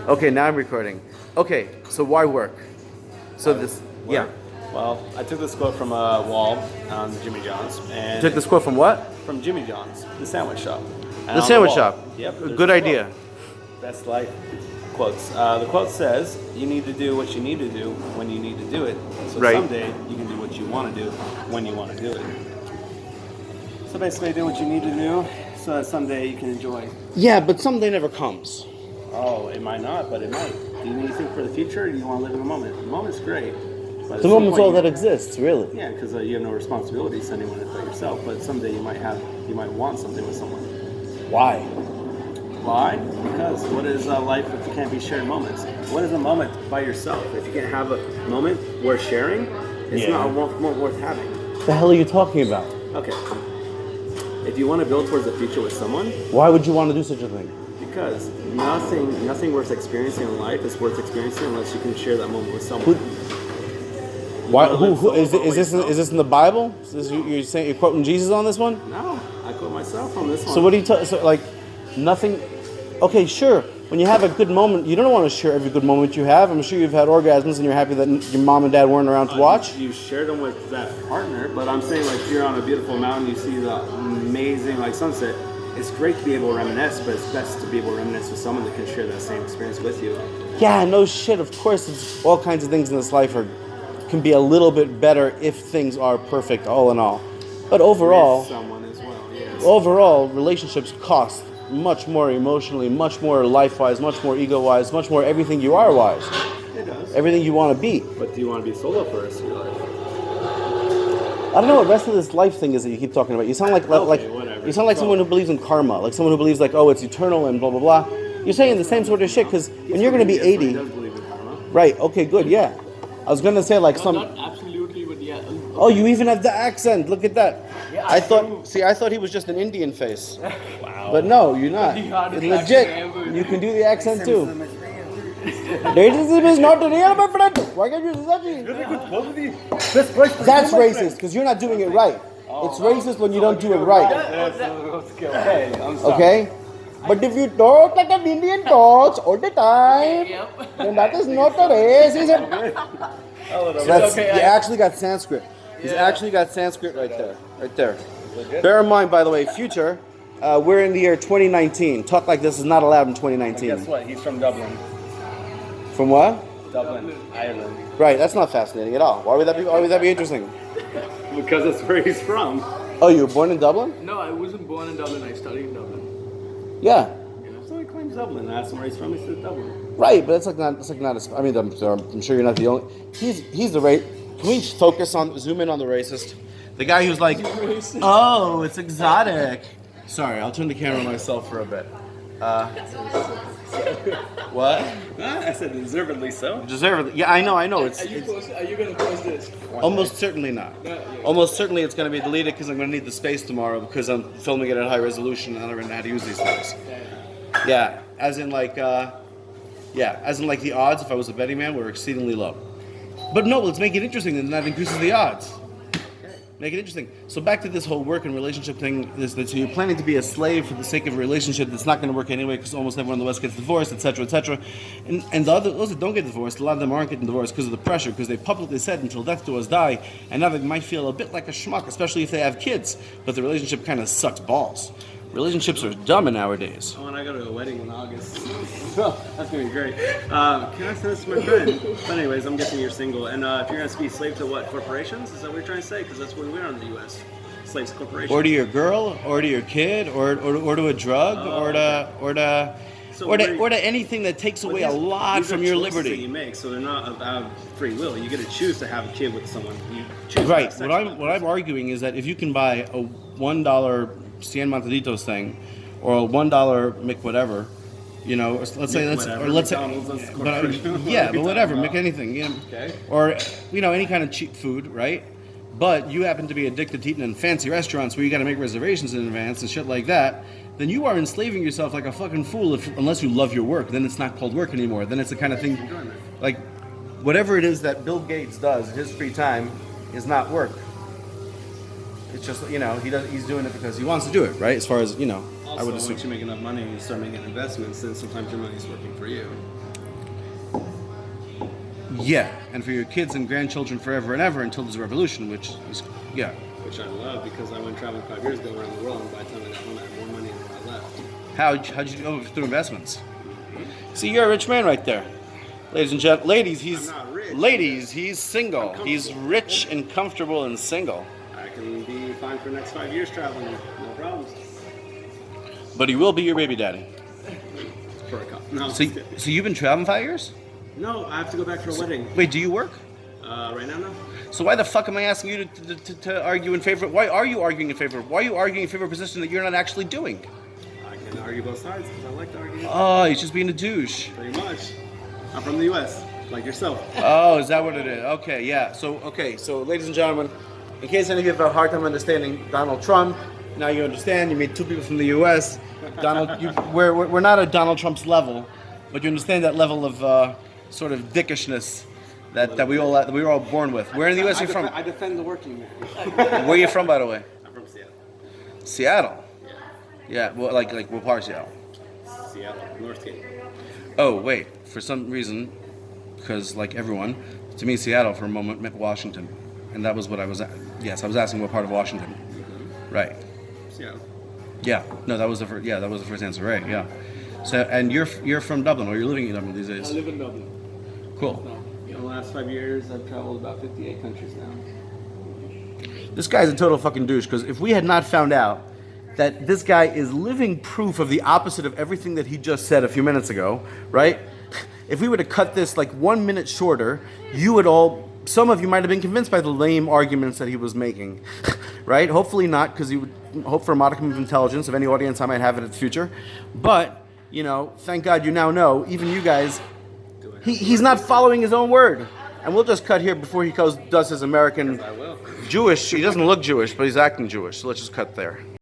Okay, now I'm recording. Okay, so why work? So this, yeah. Well, I took this quote from a wall on Jimmy John's, You and took this quote from what? from Jimmy John's, the sandwich shop. And The on sandwich wall- shop. Yep. there's Good this idea. quote. Best life quotes. The quote says, "You need to do what you need to do when you need to do it. So Right. someday you can do what you want to do when you want to do it." So basically, do what you need to do so that someday you can enjoy. Yeah, but someday never comes. Oh, it might not, but it might. Do you need to think for the future, or do you want to live in the moment? The moment's great. But at The some moment's point all you- that exists, really. Yeah, because you have no responsibilities to anyone but yourself. But someday you might want something with someone. Why? Why? Because what is life if it can't be shared moments? What is a moment by yourself? If you can't have a moment worth sharing, it's Yeah. not a moment worth having. The hell are you talking about? Okay. If you want to build towards the future with someone, Why would you want to do such a thing? because nothing worth experiencing in life is worth experiencing unless you can share that moment with someone. Why? wanna Who? live Who solo is by this? yourself? Is this in the Bible? Is this, you're saying you're quoting Jesus on this one? No, I quote myself on this one. So what do you so like? Nothing. Okay, sure. When you have a good moment, you don't want to share every good moment you have. I'm sure you've had orgasms and you're happy that your mom and dad weren't around to watch. You share them with that partner, but I'm saying like you're on a beautiful mountain, you see the amazing like sunset. It's great to be able to reminisce, but it's best to be able to reminisce with someone that can share that same experience with you. Yeah, no shit. Of course, it's all kinds of things in this life can be a little bit better if things are perfect, all in all. But overall, With someone as well. Yes. overall, relationships cost much more emotionally, much more life-wise, much more ego-wise, much more everything you are wise, It does. everything you want to be. But do you want to be solo for the rest of your life? I don't know what rest of this life thing is that you keep talking about. You sound like whatever. you sound like someone who believes in karma, like someone who believes like, oh, it's eternal and blah blah blah. You're saying the same sort of shit because when you're going to be Yes, but he 80, does believe in karma. right? Okay, good, yeah. I was going to say like some. Not absolutely, but yeah. Oh, you even have the accent. Look at that. Yeah, I I thought. do. See, I thought he was just an Indian face. Wow. But no, you're not. The hardest It's accent legit. ever. You can do the accent too. Racism is not real, my friend. Why can't you do that? That's racist because you're not doing it right. It's racist when you don't do it right. Okay, I'm sorry. Okay? But if you talk like an Indian talks all the time, Yep. then that is not a racism. That's, okay, he I- actually got Sanskrit. He's Yeah. actually got Sanskrit right there. Right there. Bear in mind, by the way, future, we're in the year 2019. Talk like this is not allowed in Guess 2019. what? He's from Dublin. From what? Dublin, Ireland. Right, that's not fascinating at all. Why would that be interesting? Because that's where he's from. Oh, you were born in Dublin? No, I wasn't born in Dublin. I studied in Dublin. Yeah. So he claims Dublin. I asked him where he's from. He said Dublin. Right, but it's like not as, I mean, I'm sure you're not the only. He's the right. Can we zoom in on the racist? The guy who's like, oh, it's exotic. Sorry, I'll turn the camera on myself for a bit. What? I said deservedly so. Deservedly. Yeah, I know. It's Are you gonna post this? almost certainly not. Almost certainly it's going to be deleted because I'm going to need the space tomorrow because I'm filming it at high resolution and I don't know how to use these things. Yeah, as in like the odds, if I was a betting man, were exceedingly low. But no, let's make it interesting, then that increases the odds. Make it interesting. So back to this whole work and relationship thing, is that so you're planning to be a slave for the sake of a relationship that's not going to work anyway because almost everyone in the West gets divorced, etc., etc. And those that don't get divorced, a lot of them aren't getting divorced because of the pressure, because they publicly said until death do us die, and now they might feel a bit like a schmuck, especially if they have kids, but the relationship kind of sucks balls. Relationships are dumb nowadays. Oh, and I go to a wedding in August. So that's gonna be great. Can I send this to my friend? But anyways, I'm guessing you're single. And if you're gonna be slave to what, corporations? Is that what you're trying to say? Because that's what we are in the U.S. Slaves to corporations. Or to your girl, or to your kid, or to a drug, or to anything that takes away a lot These are from your choices liberty. that you make, so they're not about free will. You get to choose to have a kid with someone. You choose to Right. have sex What I'm arguing is that if you can buy a $1 Cien Montaditos thing, or a $1 Mick whatever, you know, let's say that's, whatever, or let's say, McDonald's, that's the but, corporation. yeah, What are but we whatever, talking Mick about? anything, yeah. Okay. Or you know, any kind of cheap food, right? But you happen to be addicted to eating in fancy restaurants where you got to make reservations in advance and shit like that. Then you are enslaving yourself like a fucking fool unless you love your work. Then it's not called work anymore. Then it's the kind of thing, like, whatever it is that Bill Gates does in his free time is not work. It's just, you know, he's doing it because he wants to do it, right? As far as, you know, Also, I would assume. once you make enough money and you start making investments, then sometimes your money's working for you. Yeah, and for your kids and grandchildren forever and ever until there's a revolution, which is, yeah. Which I love because I went traveling 5 years ago around the world, and by the time I got home, I had more money than when I left. How'd you go through investments? See, you're a rich man right there. Ladies and gentlemen, ladies, he's single. He's rich and comfortable and single. I can be fine for the next 5 years traveling, no problems. But he will be your baby daddy. For a couple. No, So you've been traveling 5 years? no, I have to go back for a wedding. Wait, do you work? Right now, no. So why the fuck am I asking you to argue in favor? Why are you arguing in favor? Why are you arguing in favor of a position that you're not actually doing? I can argue both sides because I like to argue. Oh, he's just being a douche. Pretty much. I'm from the U.S., like yourself. Oh, is that what it is? Okay, yeah. So, ladies and gentlemen, in case any of you have a hard time understanding Donald Trump, now you understand. You meet two people from the U.S. We're not at Donald Trump's level, but you understand that level of sort of dickishness that we were all born with. Where in the U.S. are you from? I defend the working man. Where are you from, by the way? I'm from Seattle. Seattle. Yeah. Yeah. Well, like what part of Seattle? Seattle, Northgate. Oh, wait. For some reason, because like everyone, to me, Seattle for a moment meant Washington, and that was what I was. Yes, I was asking what part of Washington. Right. Seattle. Yeah. No, that was the first. Yeah, that was the first answer. Right. Yeah. So, and you're from Dublin, or you're living in Dublin these I days. live in Dublin. Cool. No. In the last 5 years, I've traveled about 58 countries now. This guy's a total fucking douche. Because if we had not found out that this guy is living proof of the opposite of everything that he just said a few minutes ago, right? If we were to cut this like 1 minute shorter, some of you might have been convinced by the lame arguments that he was making, right? Hopefully not, because you would hope for a modicum of intelligence of any audience I might have in the future. But, thank God you now know, even you guys, he's not following his own word. And we'll just cut here before he does his American I will. Jewish. He doesn't look Jewish, but he's acting Jewish. So let's just cut there.